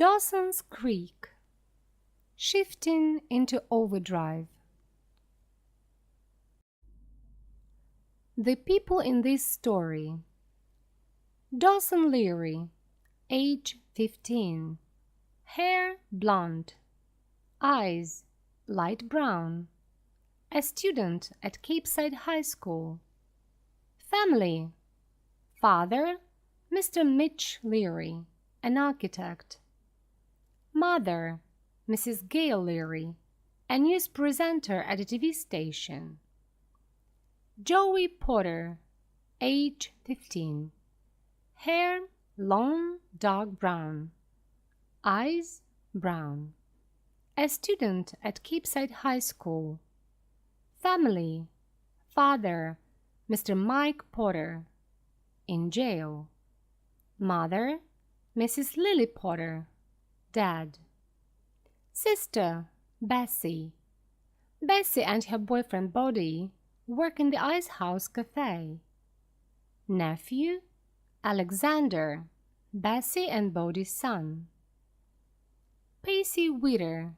Dawson's Creek. Shifting into overdrive. The people in this story: Dawson Leary, age 15, hair blonde, eyes light brown, a student at Capeside High School. Family: father, Mr. Mitch Leary, an architect. Mother, Mrs. Gail Leary, a news presenter at a TV station. Joey Potter, age 15, hair long dark brown, eyes brown, a student at Capeside High School. Family: father, Mr. Mike Potter, in jail. Mother, Mrs. Lily Potter, dad. Sister, Bessie. Bessie and her boyfriend Bodie work in the Ice House Cafe. Nephew, Alexander, Bessie and Bodie's son. Pacey Witter,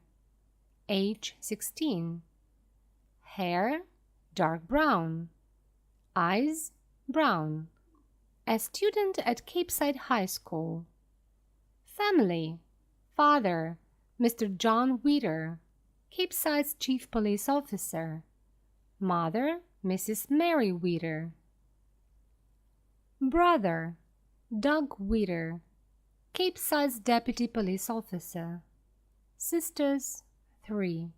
age 16, hair dark brown, eyes brown, a student at Capeside High School. Family: father, Mr. John Witter, Capeside's chief police officer. Mother, Mrs. Mary Witter. Brother, Doug Witter, Capeside's deputy police officer. Sisters, 3.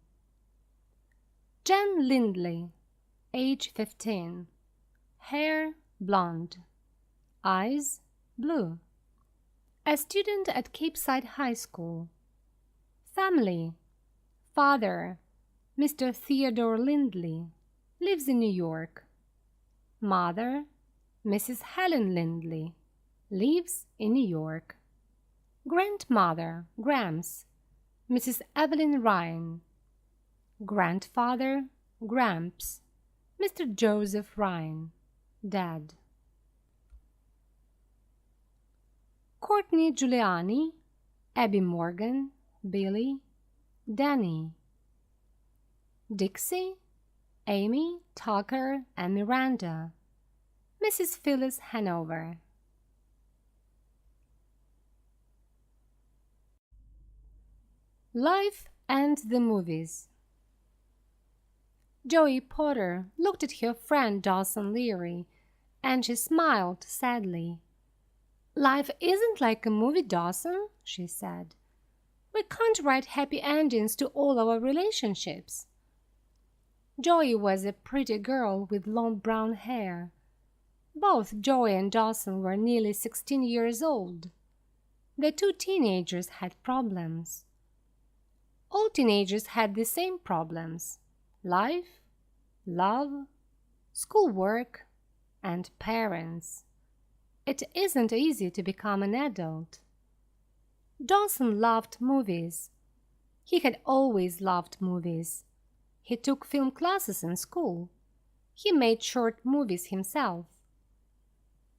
Jen Lindley, age 15, hair blonde, eyes blue, a student at Capeside High School. Family: father, Mr. Theodore Lindley, lives in New York. Mother, Mrs. Helen Lindley, lives in New York. Grandmother, Gramps, Mrs. Evelyn Ryan. Grandfather, Gramps, Mr. Joseph Ryan, dad. Courtney Giuliani, Abby Morgan, Billy, Danny. Dixie, Amy, Tucker, and Miranda. Mrs. Phyllis Hanover. Life and the movies. Joey Potter looked at her friend Dawson Leary, and she smiled sadly. "Life isn't like a movie, Dawson," she said. "We can't write happy endings to all our relationships." Joey was a pretty girl with long brown hair. Both Joey and Dawson were nearly 16 years old. The two teenagers had problems. All teenagers had the same problems: life, love, schoolwork, and parents. It isn't easy to become an adult. Dawson loved movies. He had always loved movies. He took film classes in school. He made short movies himself.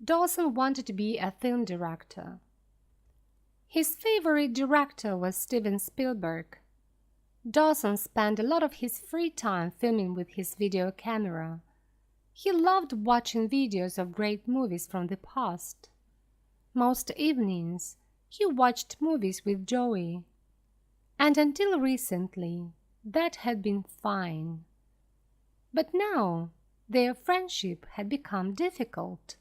Dawson wanted to be a film director. His favorite director was Steven Spielberg. Dawson spent a lot of his free time filming with his video camera. He loved watching videos of great movies from the past. Most evenings, he watched movies with Joey. And until recently, that had been fine. But now, their friendship had become difficult.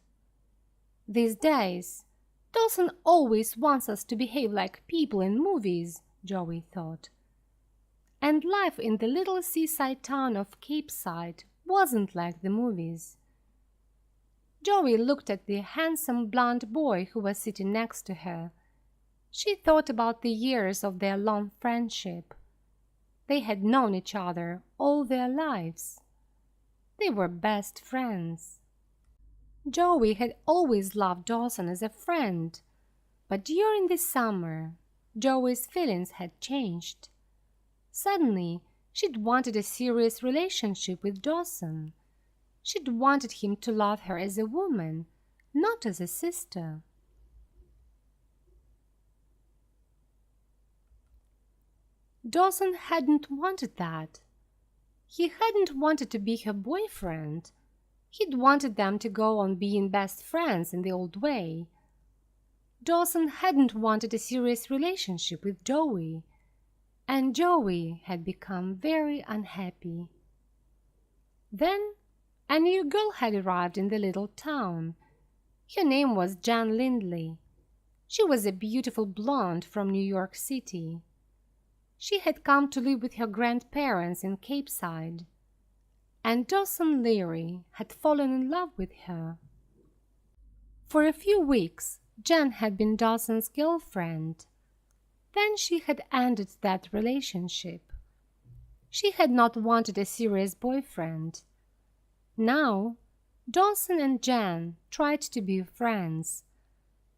These days, Dawson always wants us to behave like people in movies, Joey thought. And life in the little seaside town of Capeside wasn't like the movies. Joey looked at the handsome blonde boy who was sitting next to her. She thought about the years of their long friendship. They had known each other all their lives. They were best friends. Joey had always loved Dawson as a friend, but during the summer, Joey's feelings had changed. Suddenly, she'd wanted a serious relationship with Dawson. She'd wanted him to love her as a woman, not as a sister. Dawson hadn't wanted that. He hadn't wanted to be her boyfriend. He'd wanted them to go on being best friends in the old way. Dawson hadn't wanted a serious relationship with Joey, and Joey had become very unhappy. Then a new girl had arrived in the little town. Her name was Jan Lindley. She was a beautiful blonde from New York City. She had come to live with her grandparents in Cape Side, and Dawson Leary had fallen in love with her. For a few weeks, Jan had been Dawson's girlfriend. Then she had ended that relationship. She had not wanted a serious boyfriend. Now, Dawson and Jan tried to be friends,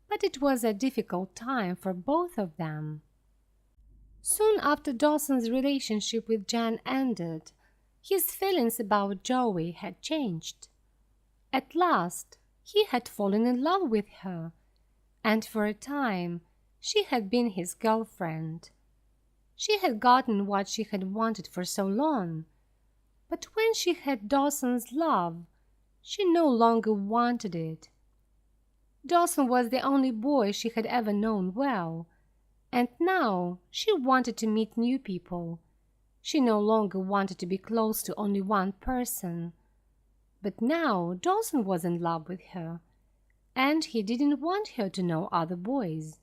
but it was a difficult time for both of them. Soon after Dawson's relationship with Jan ended, his feelings about Joey had changed. At last, he had fallen in love with her, and for a time, she had been his girlfriend. She had gotten what she had wanted for so long, but when she had Dawson's love, she no longer wanted it. Dawson was the only boy she had ever known well, and now she wanted to meet new people. She no longer wanted to be close to only one person. But now Dawson was in love with her, and he didn't want her to know other boys.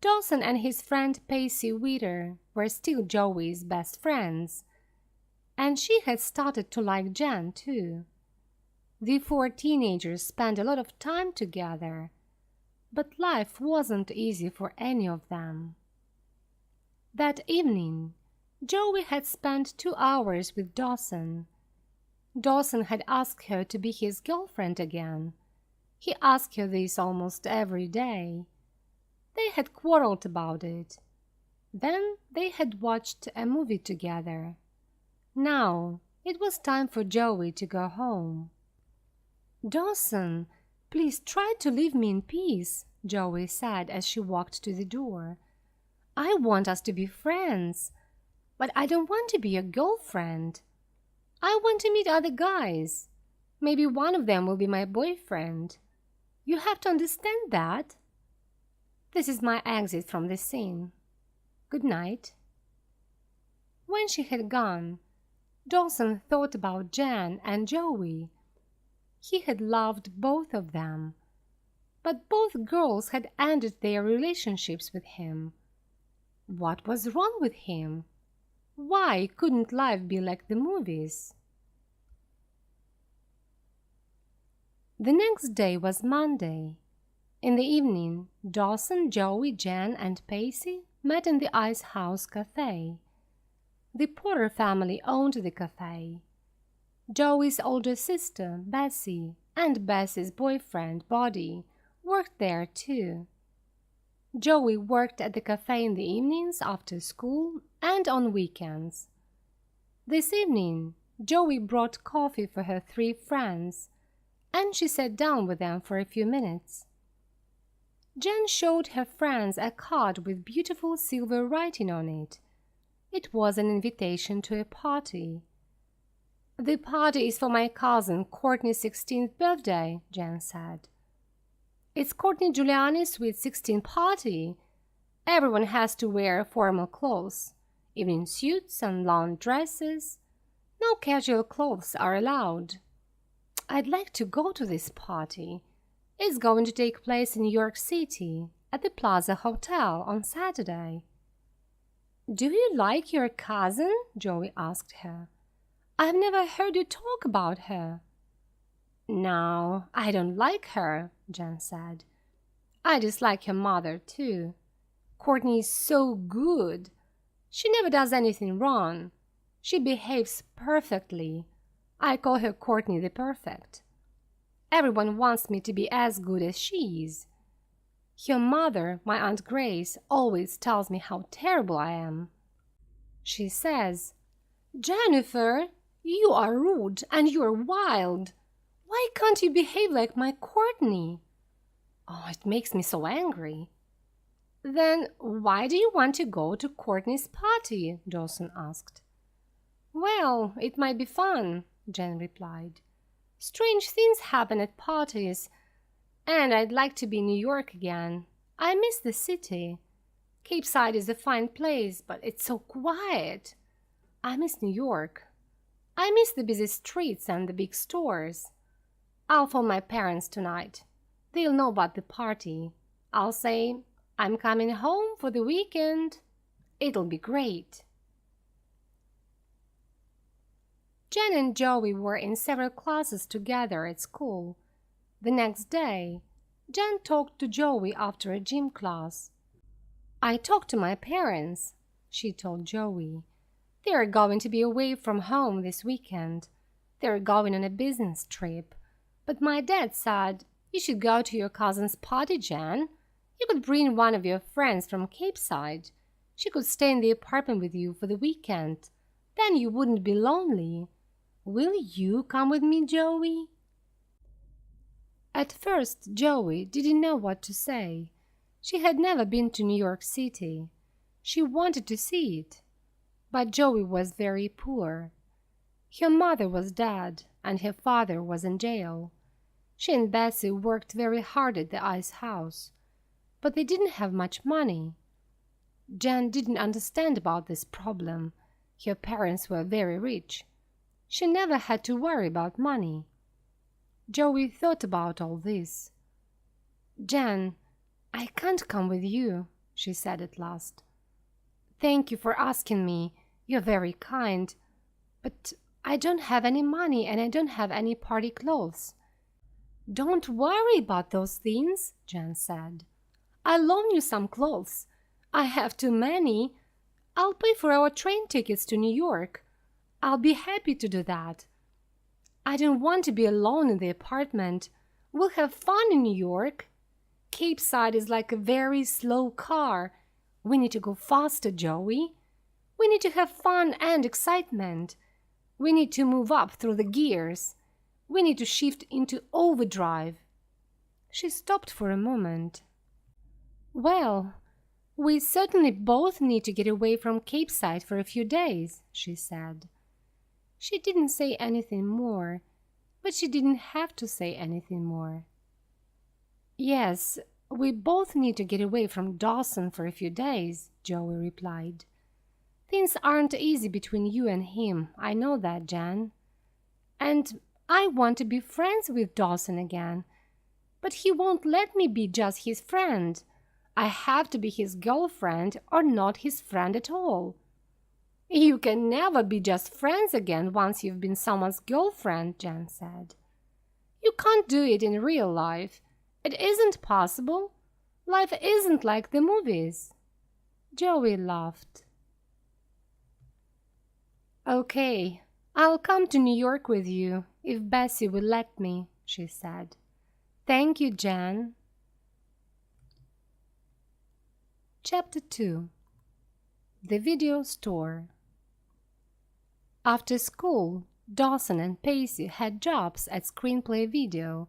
Dawson and his friend Pacey Witter were still Joey's best friends, and she had started to like Jan too. The four teenagers spent a lot of time together, but life wasn't easy for any of them. That evening, Joey had spent 2 hours with Dawson. Dawson had asked her to be his girlfriend again. He asked her this almost every day. They had quarreled about it. Then they had watched a movie together. Now it was time for Joey to go home. "Dawson, please try to leave me in peace," Joey said as she walked to the door. "I want us to be friends, but I don't want to be your girlfriend. I want to meet other guys. Maybe one of them will be my boyfriend. You have to understand that. This is my exit from this scene. Good night." When she had gone, Dawson thought about Jan and Joey. He had loved both of them, but both girls had ended their relationships with him. What was wrong with him? Why couldn't life be like the movies? The next day was Monday. In the evening, Dawson, Joey, Jan, and Pacey met in the Ice House Cafe. The Porter family owned the cafe. Joey's older sister, Bessie, and Bessie's boyfriend, Buddy, worked there too. Joey worked at the cafe in the evenings after school and on weekends. This evening, Joey brought coffee for her 3 friends, and she sat down with them for a few minutes. Jen showed her friends a card with beautiful silver writing on it. It was an invitation to a party. "The party is for my cousin Courtney's 16th birthday," Jen said. "It's Courtney Giuliani's sweet 16th party. Everyone has to wear formal clothes, evening suits and lawn dresses. No casual clothes are allowed. I'd like to go to this party. It's going to take place in New York City, at the Plaza Hotel on Saturday." "Do you like your cousin?" Joey asked her. "I've never heard you talk about her." "No, I don't like her," Jen said. "I dislike her mother, too. Courtney is so good. She never does anything wrong. She behaves perfectly. I call her Courtney the Perfect. Everyone wants me to be as good as she is. Her mother, my Aunt Grace, always tells me how terrible I am. She says, 'Jennifer, you are rude and you are wild. Why can't you behave like my Courtney?' Oh, it makes me so angry." Then why do you want to go to Courtney's party? Dawson asked. Well, it might be fun, Jen replied. Strange things happen at parties, and I'd like to be in New York again. I miss the city. Cape Side is a fine place, but it's so quiet. I miss New York. I miss the busy streets and the big stores. I'll phone my parents tonight. They'll know about the party. I'll say, I'm coming home for the weekend. It'll be great. Jen and Joey were in several classes together at school. The next day, Jen talked to Joey after a gym class. I talked to my parents, she told Joey. They're going to be away from home this weekend. They're going on a business trip. But my dad said, you should go to your cousin's party, Jen. You could bring one of your friends from Cape Side. She could stay in the apartment with you for the weekend. Then you wouldn't be lonely. Will you come with me, Joey? At first, Joey didn't know what to say. She had never been to New York City. She wanted to see it. But Joey was very poor. Her mother was dead, and her father was in jail. She and Bessie worked very hard at the ice house, but they didn't have much money. Jen didn't understand about this problem. Her parents were very rich. She never had to worry about money. Joey thought about all this. Jen, I can't come with you, she said at last. Thank you for asking me. You're very kind. But I don't have any money and I don't have any party clothes. Don't worry about those things, Jen said. I'll loan you some clothes. I have too many. I'll pay for our train tickets to New York. I'll be happy to do that. I don't want to be alone in the apartment. We'll have fun in New York. Cape Side is like a very slow car. We need to go faster, Joey. We need to have fun and excitement. We need to move up through the gears. We need to shift into overdrive. She stopped for a moment. Well, we certainly both need to get away from Cape Side for a few days, she said. She didn't say anything more, but she didn't have to say anything more. Yes, we both need to get away from Dawson for a few days, Joey replied. Things aren't easy between you and him, I know that, Jan. And I want to be friends with Dawson again, but he won't let me be just his friend. I have to be his girlfriend or not his friend at all. You can never be just friends again once you've been someone's girlfriend, Jen said. You can't do it in real life. It isn't possible. Life isn't like the movies. Joey laughed. Okay, I'll come to New York with you if Bessie will let me, she said. Thank you, Jen. Chapter 2. The Video Store. After school, Dawson and Pacey had jobs at Screenplay Video,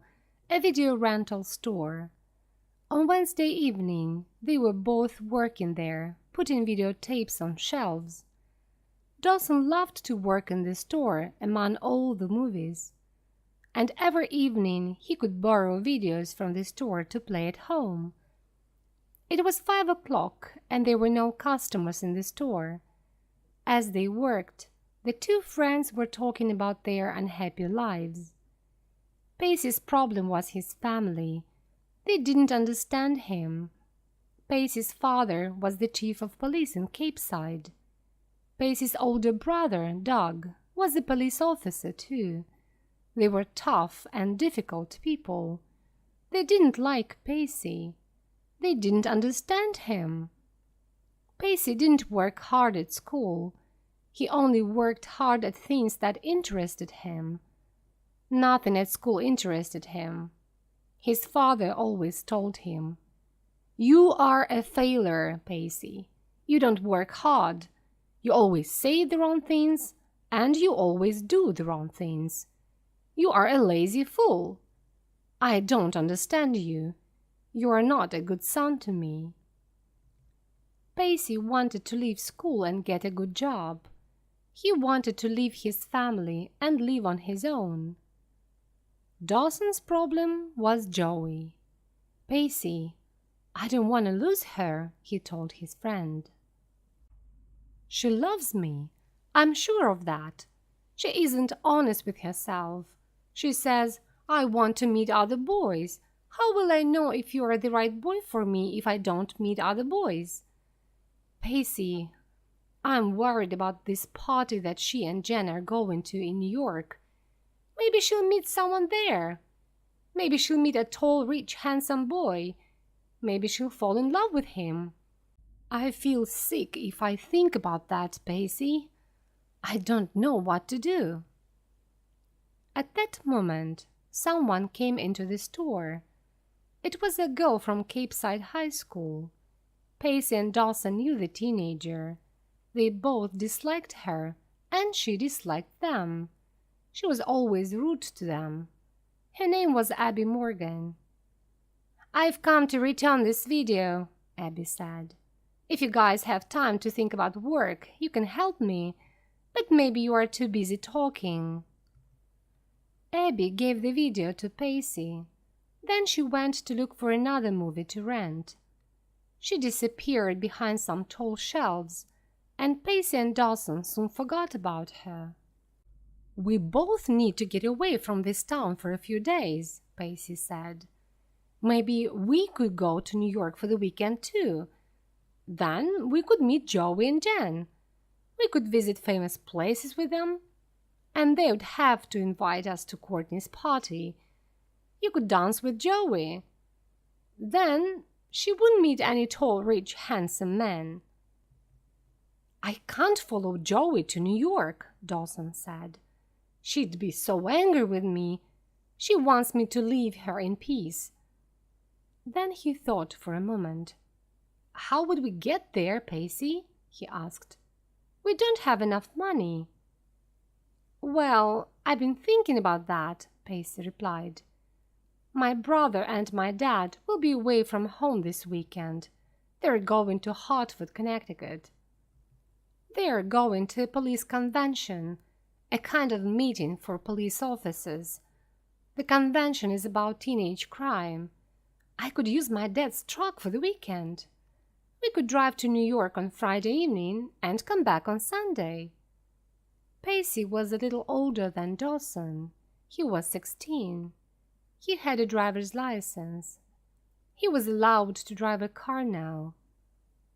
a video rental store. On Wednesday evening, they were both working there, putting videotapes on shelves. Dawson loved to work in the store among all the movies, and every evening he could borrow videos from the store to play at home. It was 5 o'clock, and there were no customers in the store. As they worked, the two friends were talking about their unhappy lives. Pacey's problem was his family. They didn't understand him. Pacey's father was the chief of police in Cape Side. Pacey's older brother, Doug, was a police officer too. They were tough and difficult people. They didn't like Pacey. They didn't understand him. Pacey didn't work hard at school. He only worked hard at things that interested him. Nothing at school interested him. His father always told him, "You are a failure, Pacey. You don't work hard. You always say the wrong things, and you always do the wrong things. You are a lazy fool. I don't understand you. You are not a good son to me." Pacey wanted to leave school and get a good job. He wanted to leave his family and live on his own. Dawson's problem was Joey. "Pacey, I don't want to lose her," he told his friend. "She loves me. I'm sure of that. She isn't honest with herself. She says, 'I want to meet other boys.' How will I know if you are the right boy for me if I don't meet other boys? Pacey, I'm worried about this party that she and Jen are going to in New York. Maybe she'll meet someone there. Maybe she'll meet a tall, rich, handsome boy. Maybe she'll fall in love with him. I feel sick if I think about that, Pacey. I don't know what to do." At that moment, someone came into the store. It was a girl from Capeside High School. Pacey and Dawson knew the teenager. They both disliked her, and she disliked them. She was always rude to them. Her name was Abby Morgan. "I've come to return this video," Abby said. "If you guys have time to think about work, you can help me, but maybe you are too busy talking." Abby gave the video to Pacey. Then she went to look for another movie to rent. She disappeared behind some tall shelves, and Pacey and Dawson soon forgot about her. "We both need to get away from this town for a few days," Pacey said. "Maybe we could go to New York for the weekend too. Then we could meet Joey and Jen. We could visit famous places with them. And they would have to invite us to Courtney's party. You could dance with Joey. Then she wouldn't meet any tall, rich, handsome men." "I can't follow Joey to New York," Dawson said. "She'd be so angry with me. She wants me to leave her in peace." Then he thought for a moment. "How would we get there, Pacey?" he asked. "We don't have enough money." "Well, I've been thinking about that," Pacey replied. "My brother and my dad will be away from home this weekend. They're going to Hartford, Connecticut. They're going to a police convention, a kind of meeting for police officers. The convention is about teenage crime. I could use my dad's truck for the weekend. We could drive to New York on Friday evening and come back on Sunday." Pacey was a little older than Dawson. He was 16. He had a driver's license. He was allowed to drive a car now.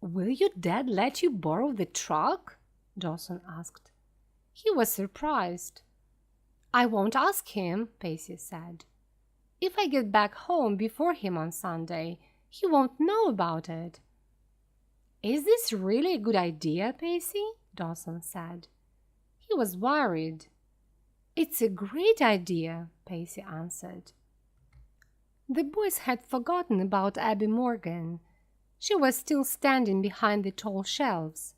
"Will your dad let you borrow the truck?" Dawson asked. He was surprised. "I won't ask him," Pacey said. "If I get back home before him on Sunday, he won't know about it." "Is this really a good idea, Pacey?" Dawson said. He was worried. "It's a great idea," Pacey answered. The boys had forgotten about Abby Morgan. She was still standing behind the tall shelves.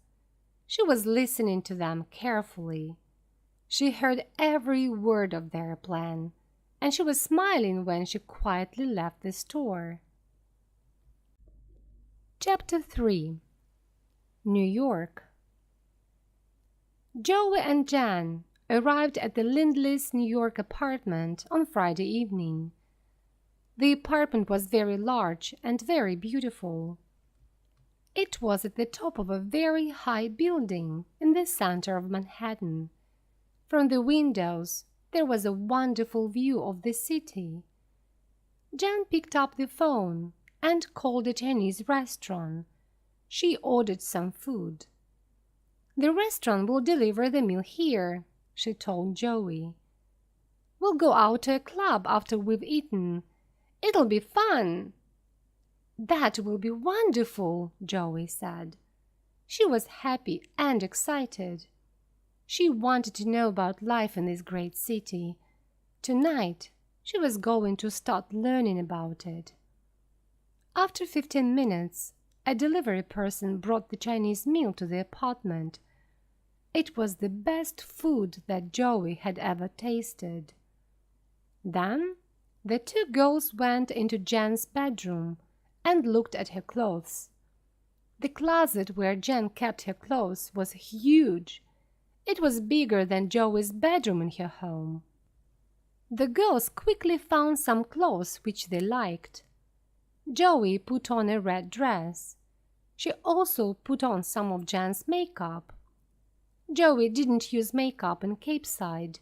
She was listening to them carefully. She heard every word of their plan, and she was smiling when she quietly left the store. Chapter 3. New York. Joey and Jan arrived at the Lindley's New York apartment on Friday evening. The apartment was very large and very beautiful. It was at the top of a very high building in the center of Manhattan. From the windows, there was a wonderful view of the city. Jan picked up the phone and called a Chinese restaurant. She ordered some food. "The restaurant will deliver the meal here," she told Joey. "We'll go out to a club after we've eaten. It'll be fun." "That will be wonderful," Joey said. She was happy and excited. She wanted to know about life in this great city. Tonight, she was going to start learning about it. After 15 minutes, a delivery person brought the Chinese meal to the apartment. It was the best food that Joey had ever tasted. Then, the two girls went into Jan's bedroom and looked at her clothes. The closet where Jen kept her clothes was huge. It was bigger than Joey's bedroom in her home. The girls quickly found some clothes which they liked. Joey put on a red dress. She also put on some of Jen's makeup. Joey didn't use makeup in Capeside,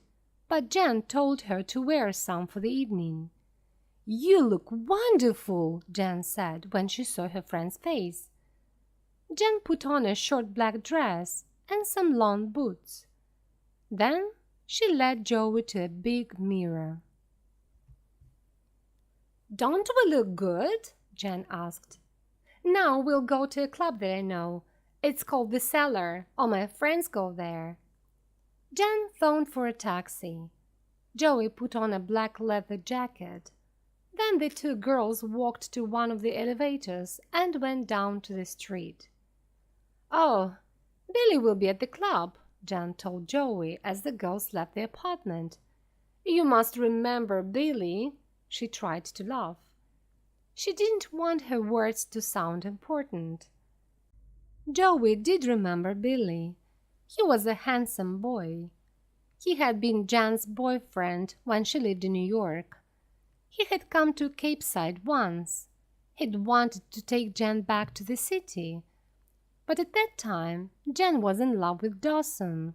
but Jen told her to wear some for the evening. "You look wonderful," Jen said when she saw her friend's face. Jen put on a short black dress and some long boots. Then she led Joey to a big mirror. "Don't we look good?" Jen asked. "Now we'll go to a club that I know. It's called The Cellar. All my friends go there." Jen phoned for a taxi. Joey put on a black leather jacket. Then the two girls walked to one of the elevators and went down to the street. "Oh, Billy will be at the club," Jen told Joey as the girls left the apartment. "You must remember Billy." She tried to laugh. She didn't want her words to sound important. Joey did remember Billy. He was a handsome boy. He had been Jan's boyfriend when she lived in New York. He had come to Capeside once. He'd wanted to take Jan back to the city. But at that time, Jen was in love with Dawson.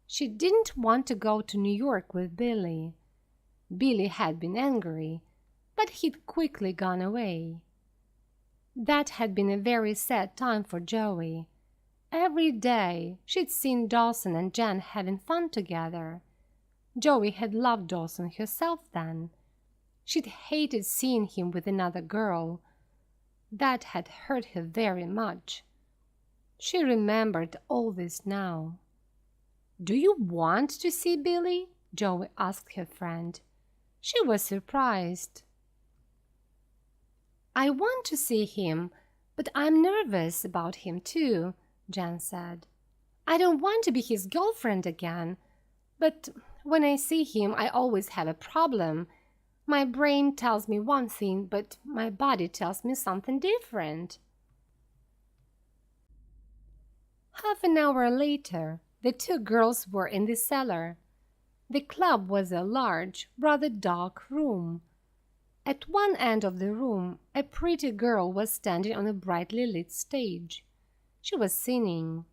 She didn't want to go to New York with Billy. Billy had been angry, but he'd quickly gone away. That had been a very sad time for Joey. Every day, she'd seen Dawson and Jen having fun together. Joey had loved Dawson herself then. She'd hated seeing him with another girl. That had hurt her very much. She remembered all this now. "Do you want to see Billy?" Joey asked her friend. She was surprised. "I want to see him, but I'm nervous about him too," Jen said. "I don't want to be his girlfriend again, but when I see him I always have a problem. My brain tells me one thing, but my body tells me something different." Half an hour later, the two girls were in the cellar. The club was a large, rather dark room. At one end of the room, a pretty girl was standing on a brightly lit stage. She was singing.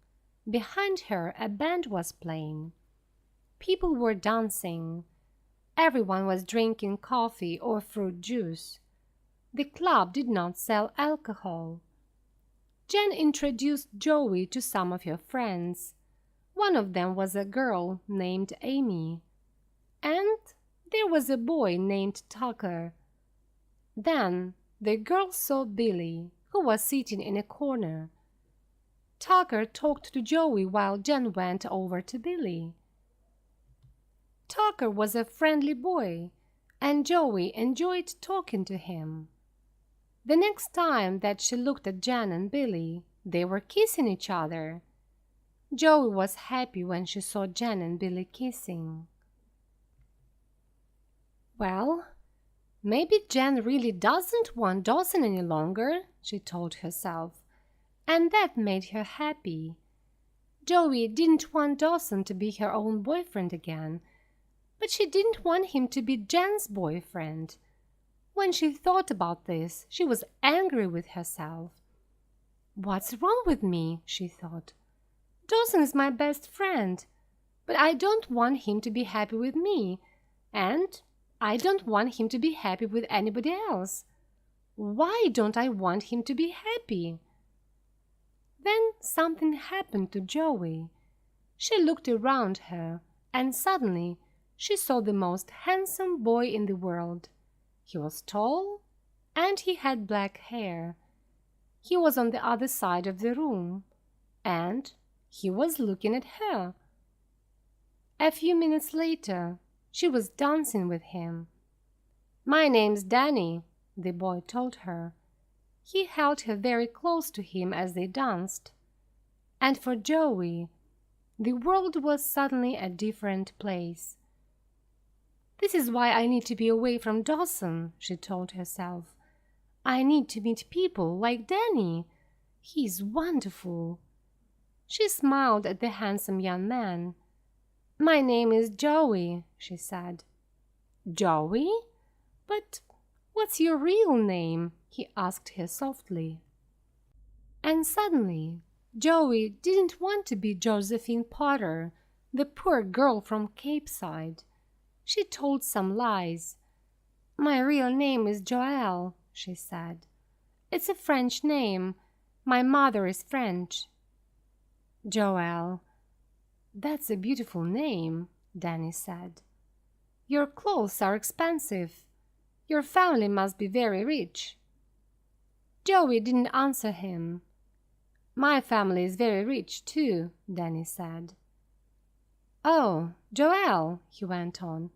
Behind her, a band was playing. People were dancing. Everyone was drinking coffee or fruit juice. The club did not sell alcohol. Jen introduced Joey to some of her friends. One of them was a girl named Amy. And there was a boy named Tucker. Then the girls saw Billy, who was sitting in a corner. Tucker talked to Joey while Jen went over to Billy. Tucker was a friendly boy, and Joey enjoyed talking to him. The next time that she looked at Jen and Billy, they were kissing each other. Joey was happy when she saw Jen and Billy kissing. "Well, maybe Jen really doesn't want Dawson any longer," she told herself, and that made her happy. Joey didn't want Dawson to be her own boyfriend again, but she didn't want him to be Jen's boyfriend. When she thought about this, she was angry with herself. "What's wrong with me?" she thought. "Dawson is my best friend, but I don't want him to be happy with me, and I don't want him to be happy with anybody else. Why don't I want him to be happy?" Then something happened to Joey. She looked around her, and suddenly she saw the most handsome boy in the world. He was tall, and he had black hair. He was on the other side of the room, and he was looking at her. A few minutes later, she was dancing with him. "My name's Danny," the boy told her. He held her very close to him as they danced. And for Joey, the world was suddenly a different place. "This is why I need to be away from Dawson," she told herself. "I need to meet people like Danny. He's wonderful." She smiled at the handsome young man. "My name is Joey," she said. "Joey? But what's your real name?" he asked her softly. And suddenly, Joey didn't want to be Josephine Potter, the poor girl from Cape Side. She told some lies. "My real name is Joelle," she said. "It's a French name. My mother is French." "Joelle, that's a beautiful name," Danny said. "Your clothes are expensive. Your family must be very rich." Joey didn't answer him. "My family is very rich too," Danny said. "Oh, Joelle," he went on,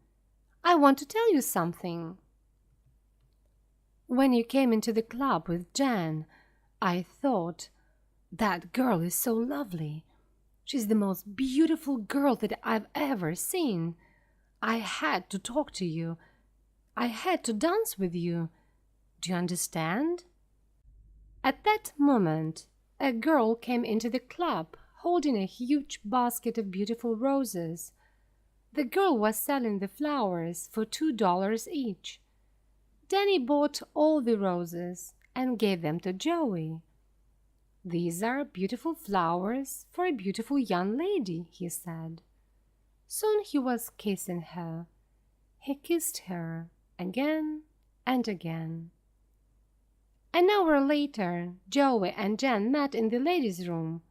"I want to tell you something. When you came into the club with Jen, I thought, that girl is so lovely. She's the most beautiful girl that I've ever seen. I had to talk to you. I had to dance with you. Do you understand?" At that moment, a girl came into the club holding a huge basket of beautiful roses. The girl was selling the flowers for $2 each. Danny bought all the roses and gave them to Joey. "These are beautiful flowers for a beautiful young lady," he said. Soon he was kissing her. He kissed her again and again. An hour later, Joey and Jen met in the ladies' room.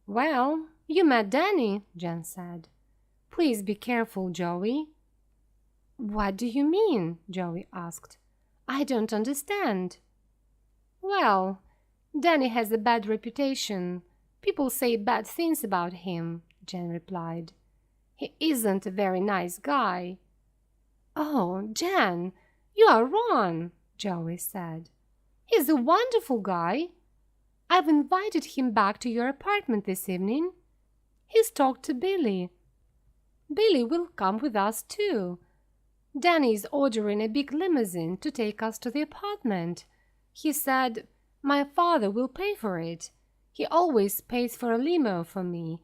"Well, you met Danny," Jen said. "Please be careful, Joey." "What do you mean?" Joey asked. "I don't understand." "Well, Danny has a bad reputation. People say bad things about him," Jen replied. "He isn't a very nice guy." "Oh, Jen, you are wrong," Joey said. "He's a wonderful guy. I've invited him back to your apartment this evening. He's talked to Billy. Billy will come with us too. Danny is ordering a big limousine to take us to the apartment. He said, 'My father will pay for it. He always pays for a limo for me.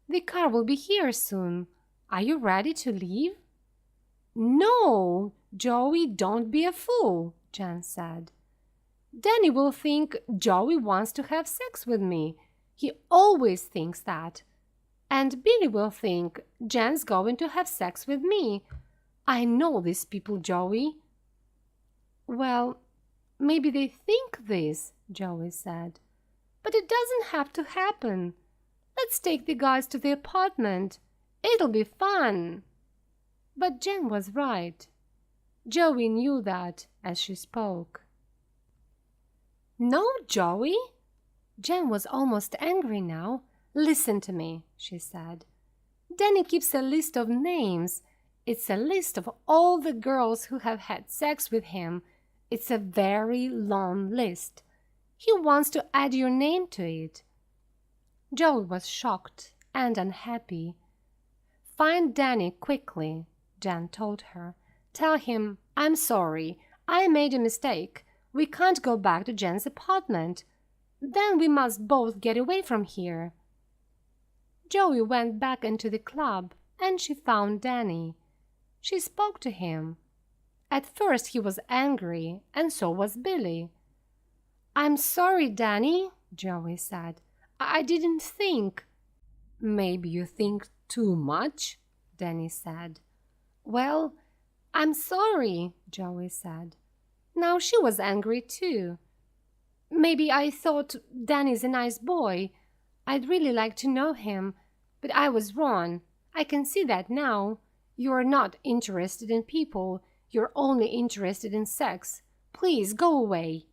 The car will be here soon. Are you ready to leave?' "No, Joey, don't be a fool," Jen said. "Danny will think Joey wants to have sex with me. He always thinks that. And Billy will think Jen's going to have sex with me. I know these people, Joey." "Well, maybe they think this," Joey said. "But it doesn't have to happen. Let's take the guys to the apartment. It'll be fun." But Jen was right. Joey knew that as she spoke. "No, Joey." Jen was almost angry now. "Listen to me," she said. "Danny keeps a list of names. It's a list of all the girls who have had sex with him. It's a very long list. He wants to add your name to it." Joey was shocked and unhappy. "Find Danny quickly," Jen told her. "Tell him, 'I'm sorry, I made a mistake. We can't go back to Jen's apartment. Then we must both get away from here.'" Joey went back into the club and she found Danny. She spoke to him. At first he was angry, and so was Billy. "I'm sorry, Danny," Joey said. "I didn't think." "Maybe you think too much," Danny said. "Well, I'm sorry," Joey said. Now she was angry too. "Maybe I thought Danny's a nice boy. I'd really like to know him, but I was wrong. I can see that now. You're not interested in people. You're only interested in sex. Please go away."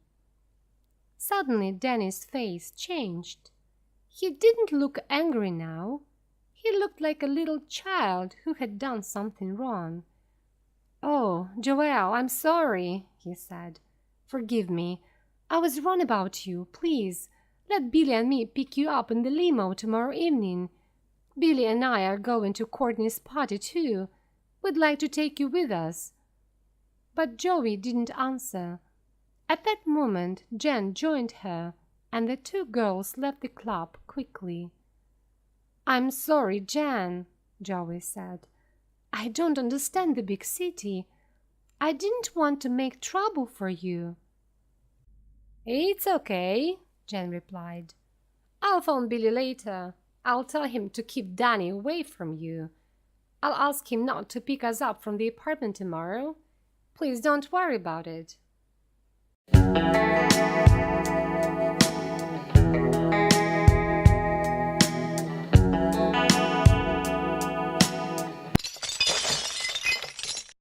Suddenly Danny's face changed. He didn't look angry now. He looked like a little child who had done something wrong. "Oh, Joelle, I'm sorry," he said. "Forgive me. I was wrong about you. Please, let Billy and me pick you up in the limo tomorrow evening. Billy and I are going to Courtney's party too. We'd like to take you with us." But Joey didn't answer. At that moment, Jen joined her, and the two girls left the club quickly. "I'm sorry, Jan," Joey said. "I don't understand the big city. I didn't want to make trouble for you." "It's okay," Jan replied. "I'll phone Billy later. I'll tell him to keep Danny away from you. I'll ask him not to pick us up from the apartment tomorrow. Please don't worry about it."